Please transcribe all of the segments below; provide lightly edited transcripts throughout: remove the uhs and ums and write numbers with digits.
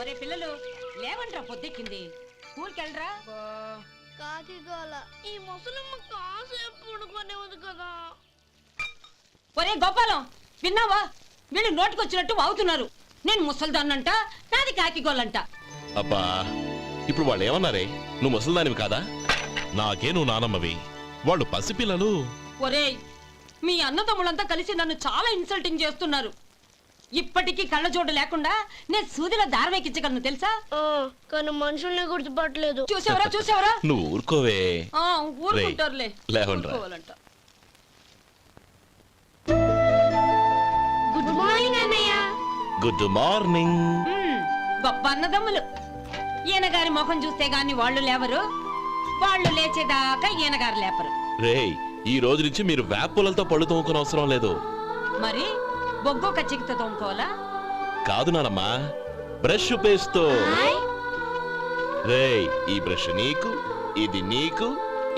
ఒరే పిల్లలు లేవంట్రా, పొద్దెక్కింది. స్కూల్కి వెళ్ళరా. కాకిగోల ఈ ముసలమ్మ కాసేపు పడుకునేది కదా. ఒరే గోపాలం, విన్నావా? వీళ్ళు నోటికొచ్చినట్టు వాగుతున్నారు. నేను ముసల్దాన్నంట, నాది కాకిగోలంట. అబ్బా, ఇప్పుడు వాళ్ళు ఏమన్నారే? నువ్వు ముసల్దానివి కాదా? నాకే నువ్వు నానమ్మవి, వాళ్ళు పసిపిల్లలు. ఒరే, మీ అన్నదమ్ములంతా కలిసి నన్ను చాలా ఇన్సల్టింగ్ చేస్తున్నారు. ఇప్పటికీ కళ్ళజోడు లేకుండా నేను సూదిలో దారం ఎక్కించగలను తెలుసా? కానీ మనుషుల్ని గుర్తుపట్టలేదు. చూసావరా చూసావరా? నువ్వు ఊరుకోవే. ఊరుకుంటారులే. లేవండ్రా. గుడ్ మార్నింగ్ అన్నయ్య. Good morning. గొప్ప అన్నదమ్ములు. ఈయన గారి ముఖం చూస్తే గాని వాళ్ళు లేవరు, వాళ్ళు లేచేదాకా ఈయన గారు లేపరు. రేయ్, ఈ రోజు నుంచి మీరు వేపులతో పళ్ళు తోముకునే అవసరం లేదు. మరి బొగ్గో కచ్చికితో తోముకోవాలా? కాదు నానమ్మా, బ్రష్ పేస్తో. రేయ్, ఈ బ్రష్ నీకు, ఇది నీకు,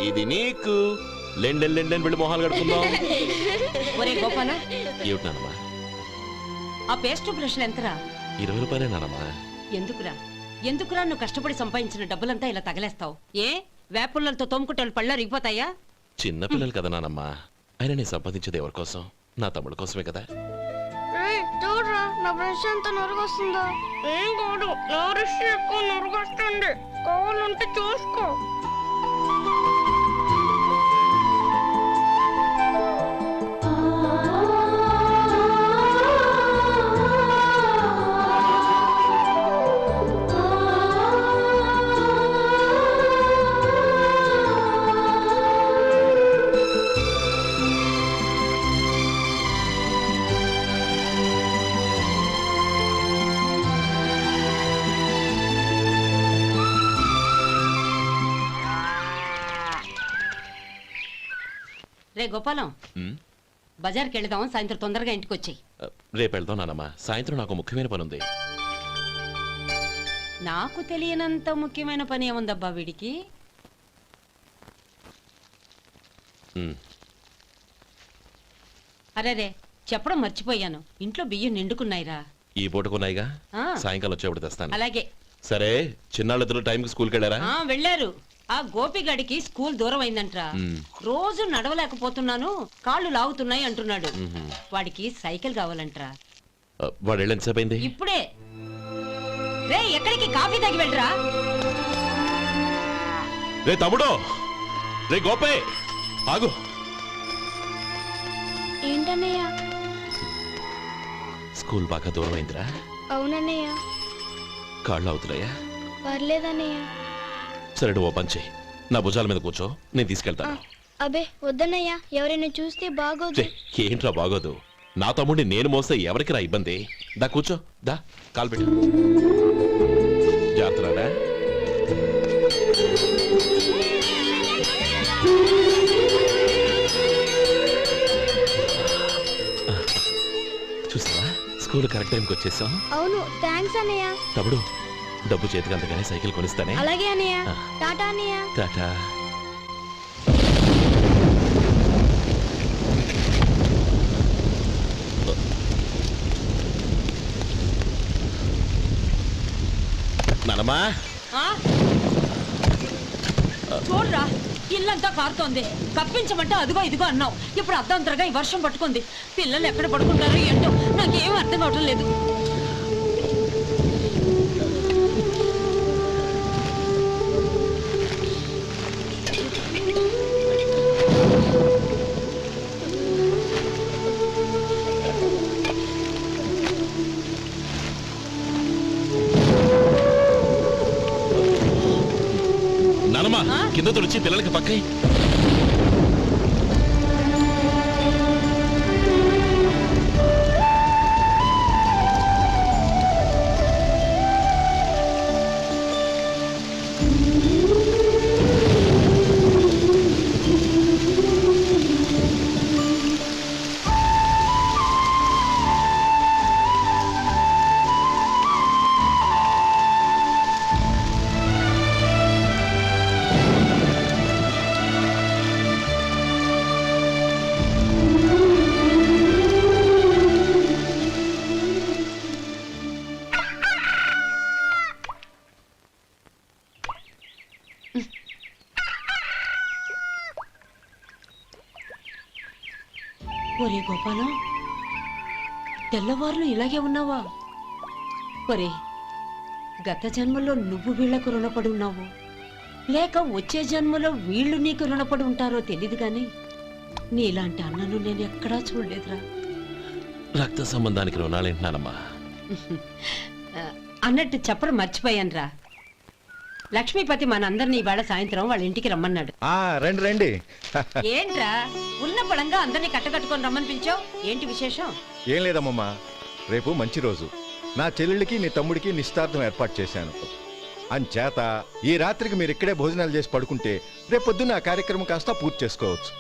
ఇది నీకు. లెండెన్ లెండెన్ వెళ్ళి మొహాలు కడుకుందాం. ఒరే గోపాల, ఏమిటి నానమ్మా? ఆ పేస్ట్ బ్రష్లు ఎంతరా? 20 రూపాయలే నానమ్మా. ఎందుకురా ఎందుకురా నువ్వు కష్టపడి సంపాదించిన డబ్బులంతా ఇలా తగలేస్తావు? ఏ వేపుల్లలతో తోముకుంటే పళ్ళ రిగిపోతాయా? చిన్నపిల్లలు కదా నానమ్మా. అయినా నేను సంపాదించేది ఎవరి కోసం? నా తమ్ముడు కోసమే కదా. చూడరా, నా బ్రష్ ఎంత నొరుగొస్తుందో. ఏం కాదు, నా బ్రష్ ఎక్కువ నొరుగొస్తుంది. కావాలంటే చూసుకో. రే గోపాలం, బజార్కి వెళదాం. సాయంత్రం తొందరగా ఇంటికి వచ్చాయి. రేపు వెళ్దాం నానమ్మా. సాయంత్రం నాకు ముఖ్యమైన పని ఉంది. నాకు తెలియనంత ముఖ్యమైన పని ఏముందబ్బా వీడికి? అరేరే, చెప్పడం మర్చిపోయాను. ఇంట్లో బియ్యం నిండుకున్నాయిరా. ఈ పూటకున్నాయిగా, సాయంకాలం వచ్చేప్పుడు తెస్తాను. అలాగే. సరే, చిన్నాళ్ళిద్దరు టైంకి స్కూల్కి వెళ్ళారా? వెళ్ళారు. ఆ గోపిగడికి స్కూల్ దూరం అయిందంట్రా. రోజు నడవలేకపోతున్నాను, కాళ్ళు లాగుతున్నాయి అంటున్నాడు. వాడికి సైకిల్ కావాలంట్రా. వాడు వెళ్ళి ఎంతసేపు అయింది? ఇప్పుడే. రే, ఎక్కడికి? కాఫీ తాగి వెళ్ళరా. రే తమ్ముడు, రే గోపే, ఆగు. ఏంటన్నయ్య? స్కూల్ బాగా దూరం అయిందిరా. అవునన్నయ్య. కాళ్ళు అవుతున్నాయా? పర్లేదన్నయ్య. సరే, నువ్వు ఓ పని చెయ్యి, నా భుజాల మీద కూర్చో, నేను తీసుకెళ్తాను. అబే వద్దన్నయ్య, ఎవరైనా చూస్తే బాగోదు. ఏంట్రా బాగోదు? నా తమ్ముడిని నేను మోస్తే ఎవరికి రా ఇబ్బంది? దా కూర్చో, దా, కాలు పెట్టు. జాగ్రత్తరా. చూసావా, స్కూల్ కరెక్ట్ టైంకి వచ్చేసాం. అవును, థ్యాంక్స్ అన్నయ్య. తమ్ముడు, డబ్బు చేతికి అంతగానే సైకిల్ కొనిస్తానే. అలాగే అన్నయ్య. టాటా అన్నయ్య. టాటా. నానమ్మా, చూడరా, ఇల్లంతా కారుతోంది. కప్పించమంటే అదిగో ఇదిగో అన్నావు. ఇప్పుడు అర్ధంతరగా ఈ వర్షం పట్టుకుంది. పిల్లలు ఎక్కడ పడుకుంటారో ఏంటో నాకేం అర్థం కావటం లేదు. నానమ్మా, కింద తుడిచి పిల్లలకి పక్కై. ఒరే గోపాలం, తెల్లవారులు ఇలాగే ఉన్నావా? ఒరే, గత జన్మలో నువ్వు వీళ్లకు రుణపడి ఉన్నావు, లేక వచ్చే జన్మలో వీళ్ళు నీకు రుణపడి ఉంటారో తెలీదు గాని నీలాంటి అన్నను నేను ఎక్కడా చూడలేదురా. రక్త సంబంధానికి రుణాలేంటున్నానమ్మా. అన్నట్టు చెప్పడం మర్చిపోయానురా. లక్ష్మీపతి మనందరినీ ఇవాళ సాయంత్రం వాళ్ళ ఇంటికి రమ్మన్నాడు. రండి రండి. ఏంట్రా ఉన్న బలంగా అందరినీ కట్టకట్టుకొని రమ్మనిపించావు? ఏంటి విశేషం? ఏం లేదమ్మమ్మా, రేపు మంచి రోజు. నా చెల్లెళ్ళకి నీ తమ్ముడికి నిశ్చితార్థం ఏర్పాటు చేశాను. అంచేత ఈ రాత్రికి మీరు ఇక్కడే భోజనాలు చేసి పడుకుంటే రేపు పొద్దున్న ఆ కార్యక్రమం కాస్త పూర్తి చేసుకోవచ్చు.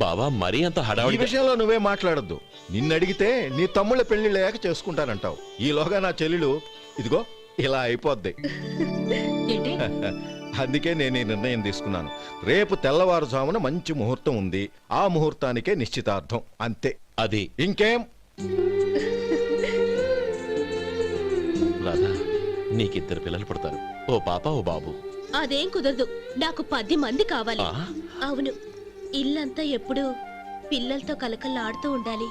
బావా, మరీ అంత ఈ హడావిడి విషయంలో నువ్వే మాట్లాడొద్దు. నిన్ను అడిగితే నీ తమ్ముళ్ళ పెళ్లిళ్ళయ్యాక చేసుకుంటానంటావు. ఈలోగా నా చెల్లెలు ఇదిగో ఇలా అయిపోద్ది. ఏంటి? అందుకే నేను ఈ నిర్ణయం తీసుకున్నాను. రేపు తెల్లవారుజామున మంచి ముహూర్తం ఉంది. ఆ ముహూర్తానికే నిశ్చితార్థం, అంతే. అది ఇంకేం? రాధా, నీకిద్దరు పిల్లలు పుడతారు, ఓ పాప ఓ బాబు. అదేం కుదరదు, నాకు 10 మంది కావాలి. ఆ? అవును, ఇల్లంతా ఎప్పుడు పిల్లలతో కలకల్లాడుతూ ఉండాలి.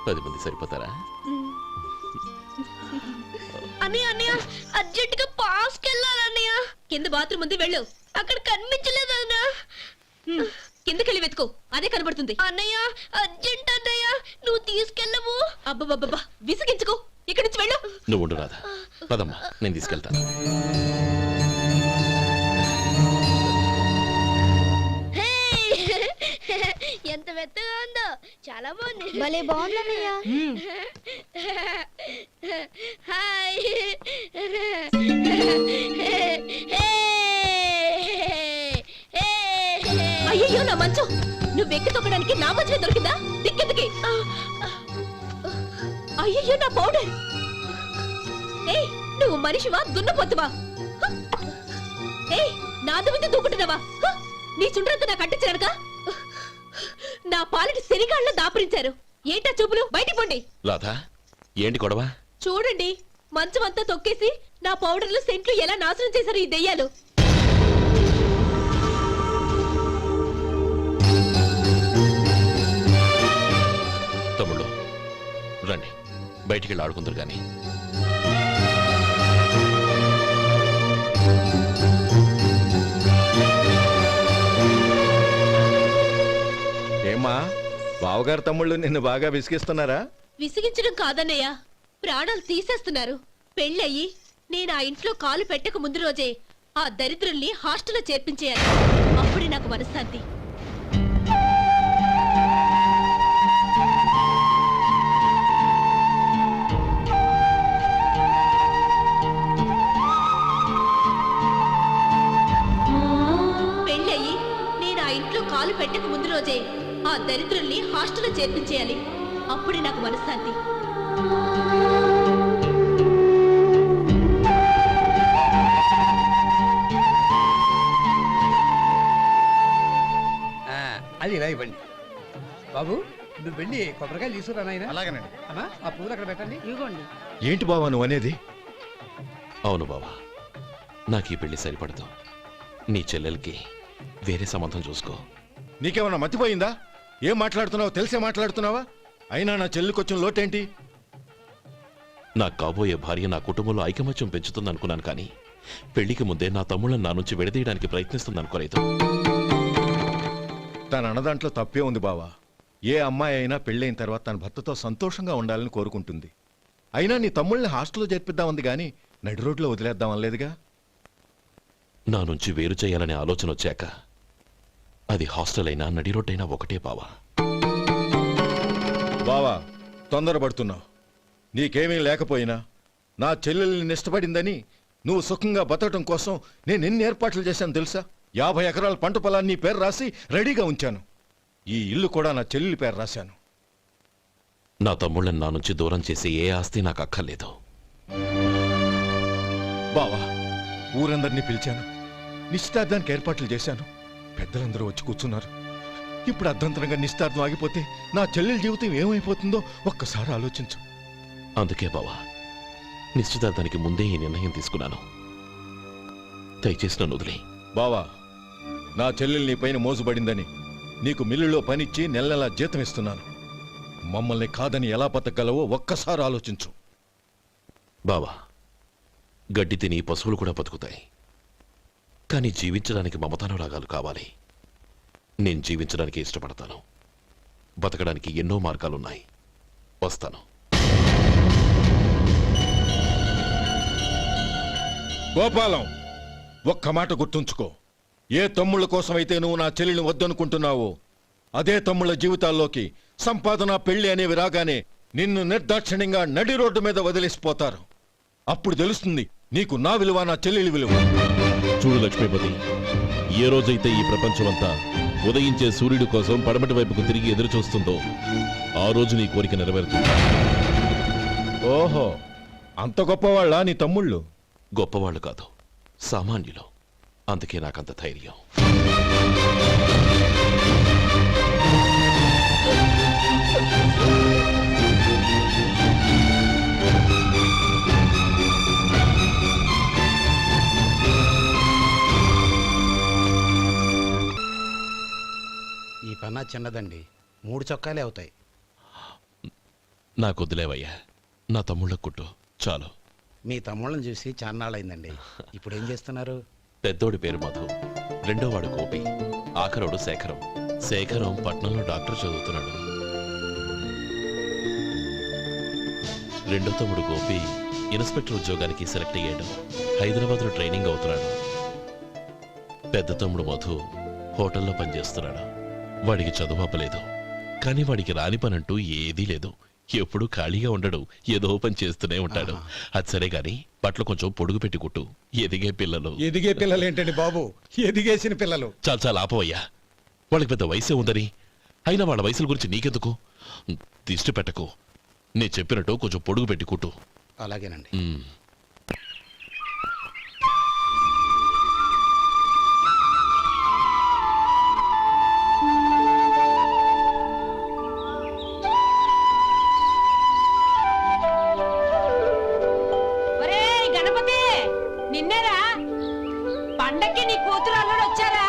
10 మంది సరిపోతారా? అన్నయ్య అన్నయ్య, అర్జెంటుగా పాస్కి వెళ్ళాలన్నయ్య. కింద బాత్రూమ్ ఉంది, వెళ్ళు. అక్కడ కనిపించలేదు అన్న. కిందకెళ్ళి వెతుకో, అదే కనబడుతుంది. అన్నయ్య అర్జెంట్ అన్నయ్య, నువ్వు తీసుకెళ్ళవు. అబ్బబ్బబ్బా, విసిగించుకో, ఇక్కడి నుంచి వెళ్ళు. నువ్వు ఉండు రాధా, పదమ్మా, నేను తీసుకెళ్తాను. ఎంత మెత్తగా ఉందో, చాలా బాగుంది. భలే బాగుంది అన్నయ్య. హాయ్. అయ్యో, నా మంచం నువ్వు ఎక్కి తొక్కడానికి నా మంచమే దొరికిందా? దిక్కెందుకి? అయ్యో, నా పౌడర్. ఏయ్, నువ్వు మనిషివా దున్నపోతువా? ఏయ్, నాదు మీద దూకుంటున్నావా? నీ చుండ్రంతా నాకు అంటించడానిక? నా పాలిటి శనిగాళ్ళ దాపరించారు. ఏంటా చూపులు? బయటికి పోండి. రాధా, ఏంటి గొడవ? చూడండి, మంచం అంతా తొక్కేసి నా పౌడర్లు సెంట్లు ఎలా నాశనం చేశారు ఈ దెయ్యాలు. తమ్ముళ్ళు రండి, బయటికి వెళ్ళి ఆడుకుందరు గాని. ఏమ్మా, బావగారు తమ్ముళ్ళు నిన్ను బాగా విసిగిస్తున్నారా? విసిగించడం కాదన్నయ్య, ప్రాణాలు తీసేస్తున్నారు. పెళ్ళయి నేను ఆ ఇంట్లో కాలు పెట్టక ముందు రోజే ఆ దరిద్రుల్ని హాస్టల్లో చేర్పించేయాలి. అప్పుడే నాకు మనశ్శాంతి. పెళ్ళయి నేను ఆ ఇంట్లో కాలు పెట్టక ముందు రోజే ఆ దరిద్రుల్ని హాస్టల్లో చేర్పించేయాలి. అప్పుడే నాకు మనశ్శాంతి. అది ఇలా ఇవ్వండి బాబు. నువ్వు వెళ్ళి కొబ్బరికాయలు తీసుకురా నాయనా. అలాగేనండి. అమ్మా, ఆ పూలు అక్కడ పెట్టండి. ఇవ్వండి. ఏంటి బావా నువ్వు అనేది? అవును బావా, నాకు ఈ పెళ్లి సరిపడదు. నీ చెల్లెలకి వేరే సంబంధం చూసుకో. నీకేమన్నా మతిపోయిందా? ఏం మాట్లాడుతున్నావు తెలిసే మాట్లాడుతున్నావా? అయినా నా చెల్లికొచ్చిన లోటేంటి? నా కాబోయే భార్య నా కుటుంబంలో ఐకమత్యం పెంచుతుంది అనుకున్నాను, కానీ పెళ్లికి ముందే నా తమ్ముళ్ళని నా నుంచి విడదీయడానికి ప్రయత్నిస్తుంది అనుకోలేదు. తన అన్నదాంట్లో తప్పే ఉంది బావా. ఏ అమ్మాయి అయినా పెళ్ళైన తర్వాత తన భర్తతో సంతోషంగా ఉండాలని కోరుకుంటుంది. అయినా నీ తమ్ముళ్ళని హాస్టల్లో చేర్పిద్దామంది కానీ నడి రోడ్లో వదిలేద్దామనలేదుగా. నా నుంచి వేరు చేయాలనే ఆలోచన వచ్చాక అది హాస్టల్ అయినా నడి రోడ్డైనా ఒకటే బావా. బావా, తొందరపడుతున్నావు. నీకేమీ లేకపోయినా నా చెల్లెల్ని ఇష్టపడిందని నువ్వు సుఖంగా బతకటం కోసం నేను ఎన్ని ఏర్పాట్లు చేశాను తెలుసా? 50 ఎకరాల పంట పొలాన్ని నీ పేరు రాసి రెడీగా ఉంచాను. ఈ ఇల్లు కూడా నా చెల్లెలి పేరు రాశాను. నా తమ్ముళ్ళని నా నుంచి దూరం చేసే ఏ ఆస్తి నాకు అక్కర్లేదు. బావా, ఊరందరినీ పిలిచాను. నిశ్చితార్థానికి ఏర్పాట్లు చేశాను. పెద్దలందరూ వచ్చి కూర్చున్నారు. ఇప్పుడు అర్ధంతరంగా నిశ్చితార్థం ఆగిపోతే నా చెల్లెల జీవితం ఏమైపోతుందో ఒక్కసారి ఆలోచించు. అందుకే బావా, నిశ్చితార్థానికి ముందే ఈ నిర్ణయం తీసుకున్నాను. దయచేసి నన్ను వదిలే. బావా, నా చెల్లెలు నీ పైన మోసుబడిందని నీకు మిల్లులో పనిచ్చి నెల నెలా జీతం ఇస్తున్నాను. మమ్మల్ని కాదని ఎలా బతకగలవో ఒక్కసారి ఆలోచించు. బావా, గడ్డి తిని పశువులు కూడా బతుకుతాయి. కానీ జీవించడానికి మమతానురాగాలు కావాలి. నేను జీవించడానికి ఇష్టపడతాను. బతకడానికి ఎన్నో మార్గాలున్నాయి. వస్తాను. గోపాలం, ఒక్క మాట గుర్తుంచుకో. ఏ తమ్ముళ్ళ కోసమైతే నువ్వు నా చెల్లిని వద్దనుకుంటున్నావో అదే తమ్ముళ్ళ జీవితాల్లోకి సంపాదన, పెళ్లి అనేవి రాగానే నిన్ను నిర్దాక్షిణ్యంగా నడి రోడ్డు మీద వదిలేసిపోతారు. అప్పుడు తెలుస్తుంది నీకు నా విలువ, నా చెల్లెలి విలువ. చూడు లక్ష్మీపతి, ఏ రోజైతే ఈ ప్రపంచమంతా ఉదయించే సూర్యుడి కోసం పడమటి వైపుకు తిరిగి ఎదురు చూస్తుందో ఆ రోజు నీ కోరిక నెరవేరుతుంది. ఓహో, అంత గొప్పవాళ్ళ నీ తమ్ముళ్ళు? గొప్పవాళ్ళు కాదు, సామాన్యులు. అందుకే నాకంత ధైర్యం. ఈ పన్నా చిన్నదండి, 3 చొక్కాలే అవుతాయి. నాకొద్దులేవయ్యా, నా తమ్ముళ్ళ కుట్టు చాలు. మీ తమ్ముళ్ళని చూసి చాన్నాళ్ళైందండి. ఇప్పుడు ఏం చేస్తున్నారు? పెద్దోడి పేరు మధు, రెండోవాడు గోపి, ఆఖరోడు శేఖరం. శేఖరం పట్నంలో డాక్టర్ చదువుతున్నాడు. రెండో తమ్ముడు గోపి ఇన్స్పెక్టర్ ఉద్యోగానికి సెలెక్ట్ అయ్యాడు. హైదరాబాద్లో ట్రైనింగ్ అవుతున్నాడు. పెద్ద తమ్ముడు మధు హోటల్లో పనిచేస్తున్నాడు. వాడికి చదువు అప్పలేదు, కానీ వాడికి రాని పనంటూ ఏదీ లేదు. ఎప్పుడు ఖాళీగా ఉండడు, ఏదో పని చేస్తూనే ఉంటాడు. అది సరే గాని బట్టలు కొంచెం పొడుగు పెట్టి కుట్టు. ఎదిగే పిల్లలు. ఎదిగే పిల్లలు ఏంటండి బాబు, ఎదిగేసిన పిల్లలు. చాలా చాలా ఆపవయ్యా, వాళ్ళకి పెద్ద వయసే ఉందని. అయినా వాళ్ళ వయసుల గురించి నీకెందుకు? దిష్టి పెట్టకు. నేను చెప్పినట్టు కొంచెం పొడుగు పెట్టి కుట్టు. అలాగేనండి. ఒరేయ్ గణపతి, నిన్నేరా? పండక్కి నీ కూతురు అల్లుడు వచ్చారా?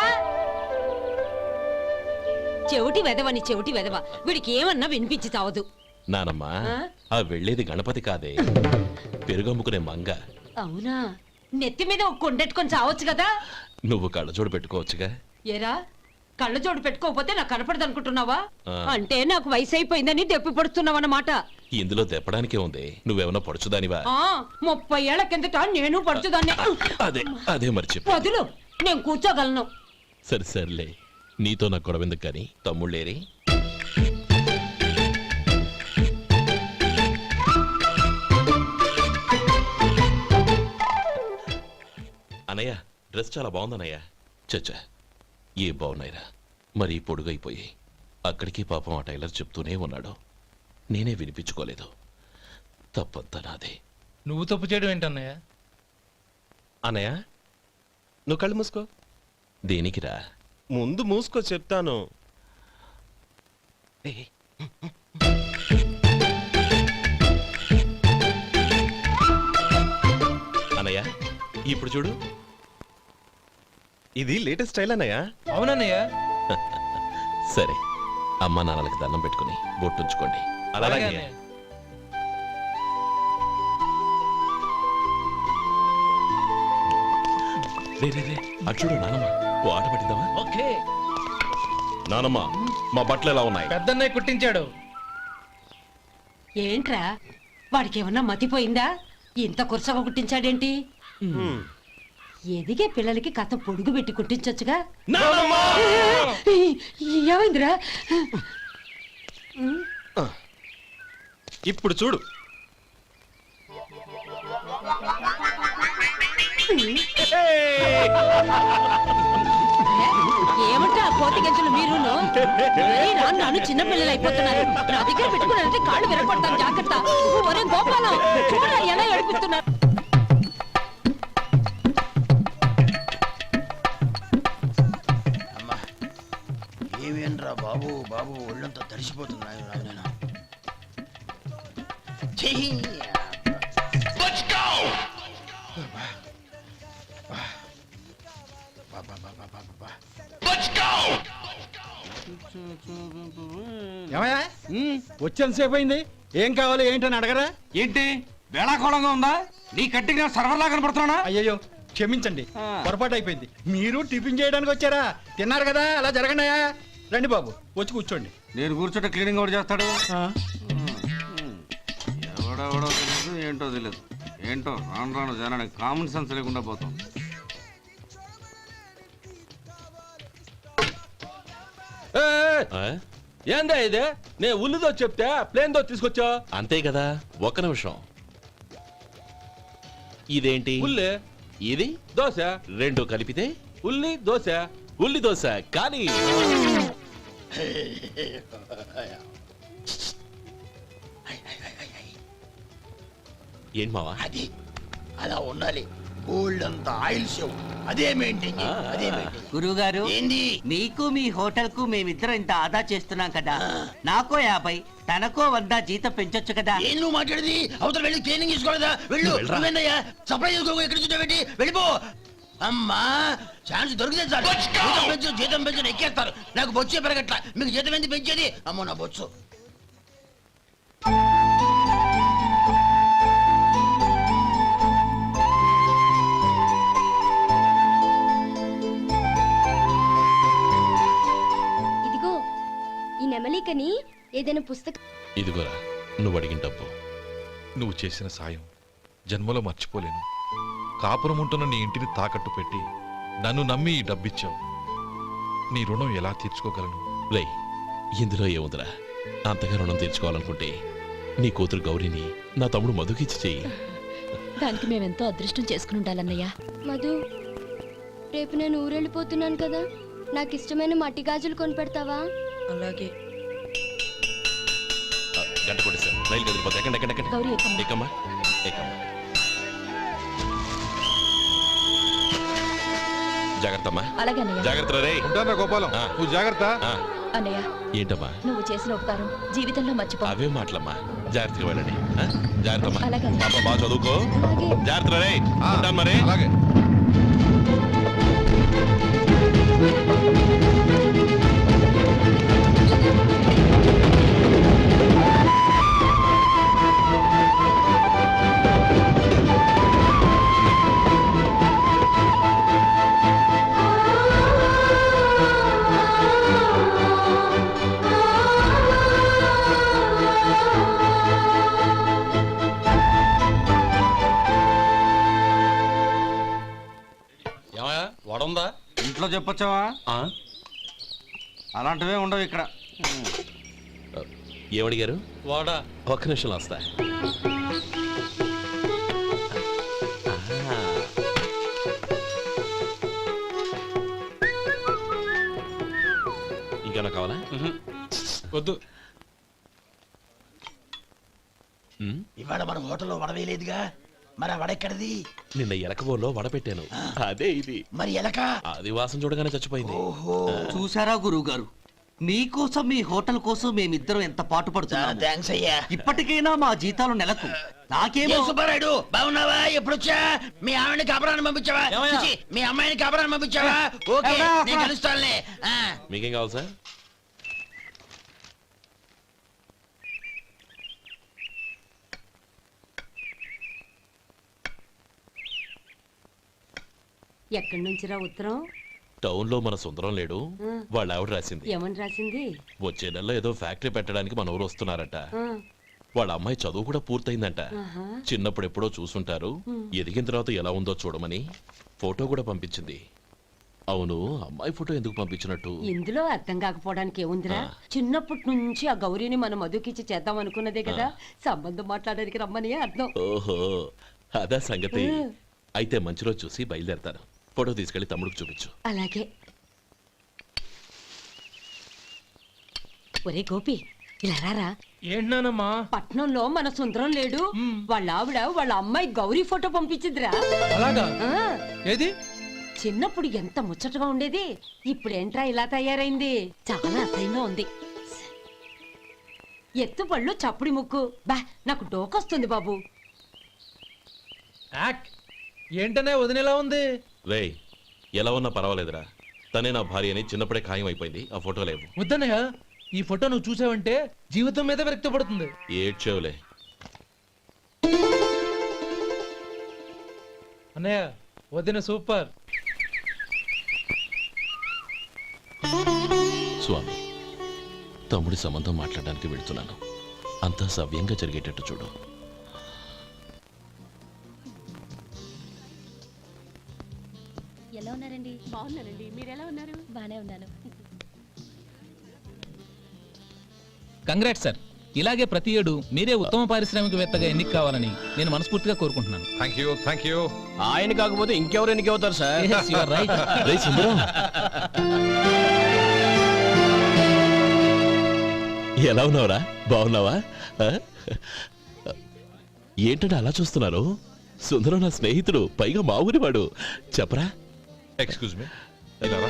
చెవిటి వెదవని చెవిటి వెదవ, వీడికి ఏమన్నా వినిపించి చావదు. నానమ్మా, ఆ వెళ్ళేది గణపతి కాదే, పెరుగమ్ముకునే మంగ. అవునా? నెత్తి మీద ఒక కొండెట్టుకొని చావచ్చు కదా. నువ్వు కళ్ళజోడు పెట్టుకోవచ్చుగా. ఏరా, కళ్ళ జోడు పెట్టుకోకపోతే నాకు కనపడదు అనుకుంటున్నావా? ఆ. అంటే నాకు వయసు అయిపోయిందని దెప్పి పడుతున్నావన్నమాట. ఇందులో దెప్పడానికే ఉంది. నువ్వేమన్నా పడుచుదానివా? 30 ఏళ్ల కిందట నేను పడుచుదాన్ని. అదే అదే మరి చెప్పు. వదులు, నేను కూర్చోగలను. సరే సర్లే, నీతో నాకు గొడవ ఎందుకు కానీ. తమ్ముళ్ళేరి? అనయ్య, డ్రెస్ చాలా బాగుందన్నయ్య. చచ్చా, ఏ బాగున్నాయిరా, మరీ పొడుగైపోయి. అక్కడికి పాపం ఆ టైలర్ చెప్తూనే ఉన్నాడు, నేనే వినిపించుకోలేదు. తప్పంతా నాదే. నువ్వు తప్పు చేయడం ఏంటన్నయ్య? అన్నయ్య, నువ్వు కళ్ళు మూసుకో. దేనికిరా? ముందు మూసుకో చెప్తాను. అన్నయ్య, ఇప్పుడు చూడు. ఇది లేటెస్ట్ స్టైల్ అన్నయ్య. అవునన్నయ్య. సరే, అమ్మా నాన్నలకి దండం పెట్టుకుని బొట్టుంచుకోండి. అలాగే అలాగే. అన్నయ్య. రే రే రే, అటు చూడు నానమ్మ, ఓ ఆట పట్టిద్దామా? ఓకే. నానమ్మ, మా బట్టలు ఎలా ఉన్నాయి? పెద్దన్నయ్య కుట్టించాడు. ఏంట్రా, వాడికి ఏమన్నా మతిపోయిందా? ఇంత కురసగా కుట్టించాడేంటి? ఎదిగే పిల్లలకి కథ పొడుగు పెట్టి కుట్టించొచ్చుగా. ఏమైందిరా? ఇప్పుడు చూడు. ఏమంటా కోతి గంజలు మీరును? ఏయ్ రా, నాను చిన్న పిల్లలు అయిపోతున్నారు. నా దగ్గర పెట్టుకున్నారంటే కాళ్ళు విరగొడతాను, జాగ్రత్త. ఒరే గోపాలం, చూడరా ఎలా ఏడిపిస్తున్నారు. ఏమేంట్రా బాబు, బాబు ఒళ్ళంతా తడిసిపోతుంది. ఏమయ్యా వచ్చేంతసేపు అయింది, ఏం కావాలి ఏంటని అడగరా? ఏంటి వేళాకోళంగా ఉందా? నీ కట్టిగా సర్వర్ లా కనపడుతున్నా? అయ్యయ్యో క్షమించండి, పొరపాటు అయిపోయింది. మీరు టిఫిన్ చేయడానికి వచ్చారా? తిన్నారు కదా, అలా జరగండియా. రండి బాబు, వచ్చి కూర్చోండి. నేను కూర్చోట క్లీనింగ్ కూడా చేస్తాడు. ఆ, ఎవడెవడో తెలియదు, ఏంటో తెలియదు. ఏంటో రాను రాను జనానికి కామన్ సెన్స్ లేకుండా పోతాం. ఆ? ఏందా ఇదే? నేను ఉల్లిదో చెప్తే ప్లేన్ దో తీసుకొచ్చా. అంతే కదా, ఒక్క నిమిషం. ఇదేంటి? ఉల్లి ఇది దోశ, రెండు కలిపితే ఉల్లి దోశ. ఉల్లి దోశ. కానీ ఏంటి మావా? అది అలా ఉండాలి. గోల్డ్ అంత ఆయిల్ షో అదే మెయింటైన్ చేయి, అదే మెయింటైన్. గురువుగారు, ఏంది? మీకు మీ హోటల్ కు మేమిద్దరం ఇంత ఆదా చేస్తున్నాం కదా, నాకో 50 తనకో 100 జీతం పెంచొచ్చు కదా. ఏం నువ్వు మాట్లాడేది? అవతల వెళ్ళి ట్రైనింగ్ తీసుకోలేదా? వెళ్ళు. వెళ్ళరా. నువ్వేందయ్యా సప్లై చేసుకో, ఎక్కడ చూడబెట్టి వెళ్ళిపో. అమ్మా ఛాన్స్ దొరికితే చాలు. జీతం పెంచు ఎక్కేస్తారు. నాకు బొచ్చే పెరగట్ల, మీకు జీతం ఎందుకు పెంచేది? అమ్మో నా బొచ్చు. ఇదిగో ఈ నెమలికని ఏదైనా పుస్తకం. ఇదిగోరా, నువ్వు అడిగిన డబ్బు. నువ్వు చేసిన సాయం జన్మలో మర్చిపోలేను. కాపురం ఉంటున్న నీ ఇంటిని తాకట్టు పెట్టి నన్ను నమ్మి ఈ డబ్బిచ్చావు. నీ రుణం ఎలా తీర్చుకోగలను? రేయ్, ఇందులో ఏముందిరా? అంతగా రుణం తీర్చుకోవాలనుకుంటే నీ కూతురు గౌరీని నా తమ్ముడు మధుకిచ్చి చెయ్యి. దానికి మేమెంతో అదృష్టం చేసుకుని ఉండాలన్నయ్య. మధు, రేపు నేను ఊరెళ్ళిపోతున్నాను కదా, నాకు ఇష్టమైన మట్టి గాజులు కొని పెడతావా? అలాగే. గంట కొట్టేశాను, రైలు కదిలిపోతే. ఎక్కండి ఎక్కండి ఎక్కండి. గౌరీ ఎక్కమ్మా. ఎక్కమ్మా ఎక్కమ్మా. జాగ్రత్త అమ్మా. అలాగే అన్నయ్య. జాగ్రత్త రే. ఉంటానా గోపాలం, ఆ. నువ్వు జాగ్రత్త. ఆ, అన్నయ్య, ఏంటమ్మా? నువ్వు చేసిన ఉపకారం జీవితంలో మర్చిపో. అవే మాటలమ్మా. జాగ్రత్తగా వెళ్ళండి. ఆ? జాగ్రత్త అమ్మా. అలాగే. పాప బాగా చదువుకో. అలాగే. జాగ్రత్త రే. ఆ, ఉంటాను మరి. అలాగే. ఏమయ్యా వడుందా? ఇంట్లో చెప్పొచ్చావా? అలాంటివే ఉండవు ఇక్కడ. ఏమడిగారు? వాడా ఒక్క నిమిషంలో వస్తా. ఇంకేమైనా కావాలా? వద్దు. ఉమ్, ఇవాళ మన హోటల్లో వడవేయలేదుగా, మరి ఆ వడ ఎక్కడిది? నిన్న ఎలకబోలో వడ పెట్టాను. అదే ఇది. మరి ఎలక? అది వాసన చూడగానే చచ్చిపోయింది. ఓహో, చూసారా గురువు గారు, మీకోసం మీ హోటల్ కోసం మేమిద్దరం ఎంత పాటు పడుతున్నాము. థ్యాంక్స్ అయ్యా. ఇప్పటికైనా మా జీతాలు నెలకు నాకేమో. ఏ సుబ్బారాయుడు, బాగున్నావా? ఎప్పుడొచ్చా? మీ ఆవిడని కాపురాన్ని పంపించావా? ఏమయ్యా? చిచి, మీ అమ్మాయిని కాపురాన్ని పంపించావా? ఓకే, నేను కలుస్తానులే. ఆ. మీకేం కావాలి సార్? ఎక్కడి నుంచిరా ఉత్తరం? టౌన్ లో మన సుందరం లేడు, వాళ్ళ ఆవిడ రాసింది. ఏమని రాసింది? వచ్చే నెలలో ఏదో ఫ్యాక్టరీ పెట్టడానికి మన ఊరు వస్తున్నారట. ఆ, వాళ్ళ అమ్మాయి చదువు కూడా పూర్తయిందంట. ఆహా. చిన్నప్పుడు ఎప్పుడో చూసుంటారు, ఎదిగిన తర్వాత ఎలా ఉందో చూడమని ఫోటో కూడా పంపించింది. అవును, అమ్మాయి ఫోటో ఎందుకు పంపించినట్టు? ఇందులో అర్థం కాకపోవడానికి ఏముందిరా? చిన్నప్పటి నుంచి ఆ గౌరీని మనం మధుకిచ్చి చేద్దాం అనుకున్నదే కదా, సంబంధం మాట్లాడడానికి రమ్మని అర్థం. ఓహో, అదా సంగతి. అయితే మంచి రోజు చూసి బయలుదేరతాను. ఫోటో తీసుకెళ్లి తమ్ముడికి చూపించు. అలాగే. ఒరే గోపి, ఇలా రారా. ఏంటన్నానమ్మా? పట్నంలో మన సుందరం లేడు, వాళ్ళ ఆవిడ వాళ్ళ అమ్మాయి గౌరీ ఫోటో పంపించిందిరా. అలాగా? ఆ, ఏది? చిన్నప్పుడు ఎంత ముచ్చటగా ఉండేది, ఇప్పుడేంట్రా ఇలా తయారైంది? చాలా అసహ్యంగా ఉంది. ఎత్తు పళ్ళు చప్పుడి ముక్కు, బా నాకు డోకొస్తుంది బాబు. యాక్ ఏంటనే వదినేలా ఉంది? రేయ్, ఎలా ఉన్నా పర్వాలేదురా. తనే నా భార్య అని చిన్నప్పుడే ఖాయం అయిపోయింది. ఆ ఫోటో లేవు. వద్దన్నయ్య, ఈ ఫోటో నువ్వు చూసావంటే జీవితం మీద వ్యక్తపడుతుంది. ఏడ్చేవులే. అన్నయ్య వదిన సూపర్. స్వామి, తమ్ముడి సంబంధం మాట్లాడడానికి వెళ్తున్నాను. అంతా సవ్యంగా జరిగేటట్టు చూడు. ఎలా ఉన్నారండి? బాగున్నానండి. మీరు ఎలా ఉన్నారు? బానే ఉన్నాను. Congrats sir. ఇలాగే ప్రతి ఏడు మీరే ఉత్తమ పారిశ్రామికవేత్తగా ఎన్నిక కావాలని నేను మనస్ఫూర్తిగా కోరుకుంటున్నాను. Thank you. ఆయన కాకపోతే ఇంకెవరు ఎన్నిక అవుతారు sir? Yes, you are right. రేయ్ సుందరం, ఎలా ఉన్నావురా? బాగున్నావా? ఆ? ఏంటంటే అలా చూస్తున్నారు? సుందరం నా స్నేహితుడు, పైగా మా ఊరివాడు. చెప్పరా? ఎక్స్క్యూజ్ మీ, ఇలా రా.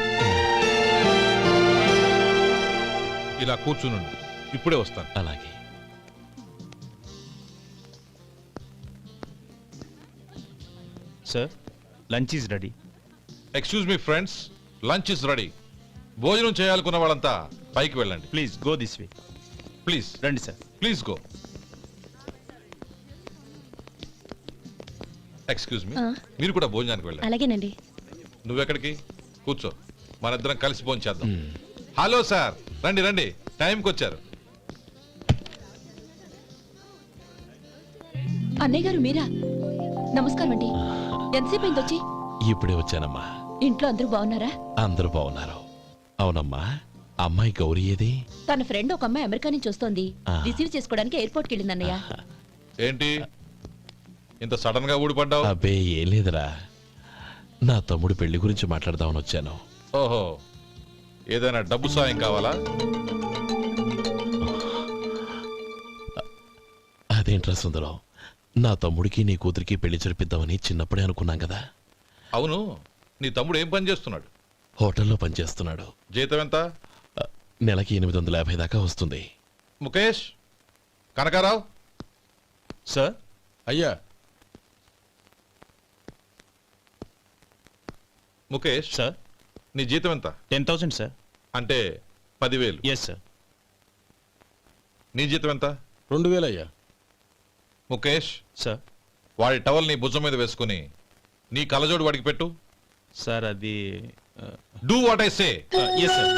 ఇలా కూర్చునుండు, ఇప్పుడే వస్తాను. అలాగే. Sir, lunch is ready. Excuse me friends, lunch is ready. భోజనం చేయాలనుకున్న వాళ్ళంతా పైకి వెళ్ళండి. Please go this way. Please రండి sir. Please go. Excuse me, మీరు కూడా భోజనానికి వెళ్ళండి. అలాగేనండి. నువ్వెక్కడికి? కూర్చో, మనిద్దరం కలిసి భోజనం చేద్దాం. హలో సార్, రండి రండి, టైంకి వచ్చారు. అన్నయ్య గారు మీరా? నమస్కారం అండి. ఎంతసేపు అయింది వచ్చి? ఇప్పుడే వచ్చానమ్మా. ఇంట్లో అందరూ బాగున్నారా? అందరూ బాగున్నారు. అవునమ్మా, అమ్మాయి గౌరీ ఏది? తన ఫ్రెండ్ ఒక అమ్మాయి అమెరికా నుంచి వస్తోంది. ఆ. రిసీవ్ చేసుకోవడానికి ఎయిర్పోర్ట్ కి వెళ్ళింది అన్నయ్య. ఏంటి ఇంత సడన్ గా ఊడిపడ్డావు? అబ్బే ఏం లేదురా, నా తమ్ముడు పెళ్లి గురించి మాట్లాడదామని వచ్చాను. ఓహో, ఏదైనా డబ్బు సాయం కావాలా? అదేంట్రా సుందరం, నా తమ్ముడికి నీ కూతురికి పెళ్లి జరిపిద్దామని చిన్నప్పుడే అనుకున్నాం కదా. అవును, నీ తమ్ముడు ఏం పని చేస్తున్నాడు? హోటల్లో పనిచేస్తున్నాడు. జీతం ఎంత? నెలకి 850 దాకా వస్తుంది. ముఖేష్, కనకారావు. సార్. అయ్యా. ముఖేష్ సార్. నీ జీతం ఎంత? 10,000 సార్. అంటే 10,000. Yes sir. నీ జీతం ఎంత? 2,000 అయ్యా. ముఖేష్, సార్. వాడి టవల్ నీ భుజం మీద వేసుకుని నీ కలజోడు వాడికి పెట్టు. సార్ అది do what I say. Yes sir.